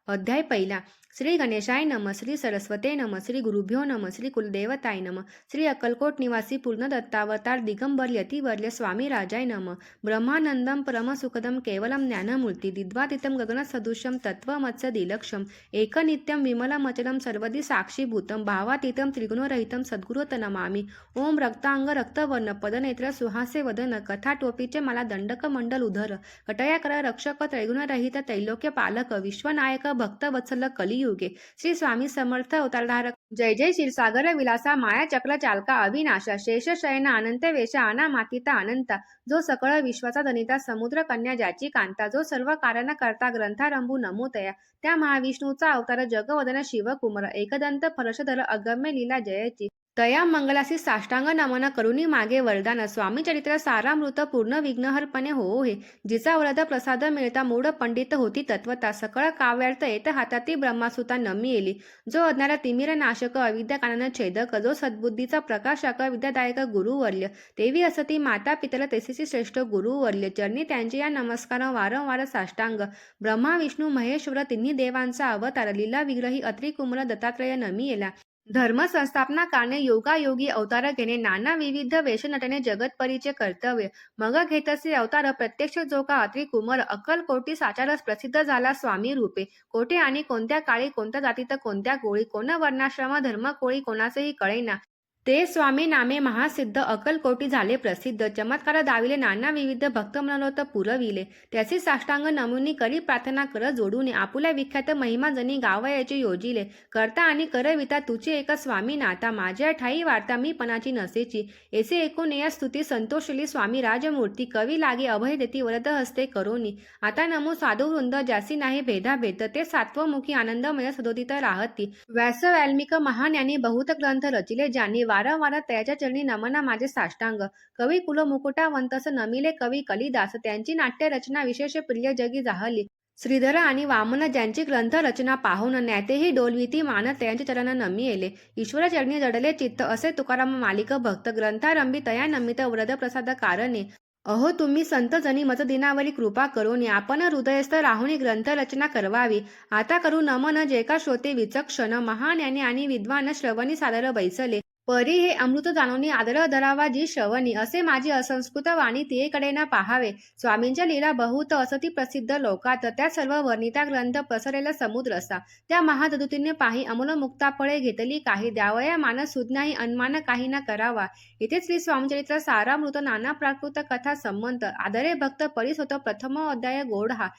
अध्याय पहिला. श्री गणेशाय नम, श्री सरस्वते नम, श्री गुरुभ्यो नम, श्री कुलदेवताय नम, श्री अक्कलकोट निवासी पूर्णदत्तावतार दिगंबर यतिवर्य स्वामी राजाय नम. ब्रह्मानंदम परमसुखदम केवलम ज्ञानमूर्ती दिद्वातीतम गगनसदृशम तत्वमत्स दिलक्षम एकनित्यम विमलमचलम सर्वदी साक्षीभूतम भावातीतम त्रिगुणरहितम सद्गुरुत नमामि. ओम रक्तांग रक्तवर्ण पदनेत्र सुहासे वदन कथाटोपीचे मला दंडक मंडल उधर कटयाकर रक्षक त्रैगुणरहित त्रैलोक्य पालक विश्वनायक भक्तवत्सल कलियुगे श्री स्वामी समर्थ अवतारधारक. जय जय क्षीरसागर विलासा माया चक्र चालका अविनाशा शेष शयन अनंत वेशा अनामातीता अनंता जो सकळ विश्वाचा धनिता समुद्र कन्या ज्याची कांता जो सर्व कारण करता ग्रंथारंभू नमोतया त्या महाविष्णूचा अवतार जगवदन शिवकुमार एकदंत फरशधर अगम्य लीला जयची तया मंगलासी साष्टांग नमन करुणी मागे वरदान स्वामी चरित्र सारामृत पूर्ण विघ्नहरपणे हो हे जिचा वरद प्रसाद मिळता मूढ पंडित होती तत्वता सकळ काव्यार्थ येत हाताती ब्रह्मासुता नमी येली जो अज्ञान तिमिर नाशक अविद्या कानन छेदक जो सद्बुद्धीचा प्रकाशक विद्यादायक गुरुवर्य तेवी असती माता पितल तेसीसी श्रेष्ठ गुरुवर्य चरणी त्यांचे या नमस्कार वारंवार साष्टांग. ब्रह्मा विष्णू महेश्वर तिन्ही देवांचा अवतार लीला विग्रही अत्रिकुमार दत्तात्रय नमी येला धर्म संस्थापना कारणे योगायोगी अवतार घेणे नाना विविध वेश नटने जगतपरीचे कर्तव्य मग घेतसे अवतार प्रत्यक्ष जो का अत्रिकुमार अक्कलकोटी साचारस प्रसिद्ध झाला स्वामी रूपे कोठे आणि कोणत्या काळी कोणत्या जातीत कोणत्या कोळी कोण वर्णाश्रम धर्म कोळी कोणासही कळेना ते स्वामी नामे महासिद्ध अक्कलकोटी झाले प्रसिद्ध चमत्कार दाविले नाना विविध भक्त मनोरथ पुरविले त्याचे साष्टांग नमुनी करी प्रार्थना कर जोडून आपुल्या विख्यात महिमा जनी गावयाचे योजिले करता आणि करविता तुझे एक स्वामी नाता माझ्या ठाई वार्ता मी पणाची नसेची ऐसे एकूण या स्तुती संतोषली स्वामी राजमूर्ती कवी लागे अभय देती वरद हस्ते करोनी आता नमो साधू वृंद ज्यासी नाही भेदाभेद ते सात्वमुखी आनंदमय सदोदित राहती व्यास वाल्मिक महान यांनी बहुत ग्रंथ रचिले ज्यांनी वारंवार त्याच्या चरणी नमना माझे साष्टांग कवी कुल मुकुटावंतस नमिले कवी कलिदास त्यांची नाट्य रचना विशेष प्रिय जगी जाहली श्रीधर आणि वामन ज्यांची ग्रंथ रचना पाहून न्यातेही डोलविती मानत त्यांचे चरण नमी येले ईश्वर चरणी जडले चित्त असे तुकाराम मालिक भक्त ग्रंथारंभी तया नमित व्रत प्रसाद कारणे अहो तुम्ही संत जनी मज दिनावरी कृपा करून आपण हृदयस्थ राहुनी ग्रंथ रचना करवावी आता करू नमन जे का श्रोते विचक्षण महान याने आणि विद्वान श्रवणी सादर बैसले परी हे अमृत जाणून आदर धरावा जी श्रवणी असे माझी असंस्कृत वाणी तियेकडे न पाहावे स्वामींच्या लीला बहुत असती प्रसिद्ध लोकात त्या सर्व वर्णिता ग्रंथ पसरेला समुद्र असा त्या महादुतीने पाही अमूल मुक्ता फळे घेतली काही द्यावया मान सुज्ञाही अन्मान काही न करावा. इथे श्री स्वामीचरित्र सारामृत नाना प्राकृत कथा संबंध आदरे भक्त परीस होत प्रथम अध्याय गोड हा.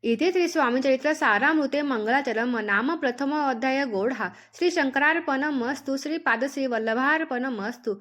इथे श्री स्वामीचरित्र सारामृते मंगलाचरम नाम प्रथम अध्याय गोड हा. श्री शंकरार्पण मस्तु श्री पादश्री वल्लभार्पण मस्तु.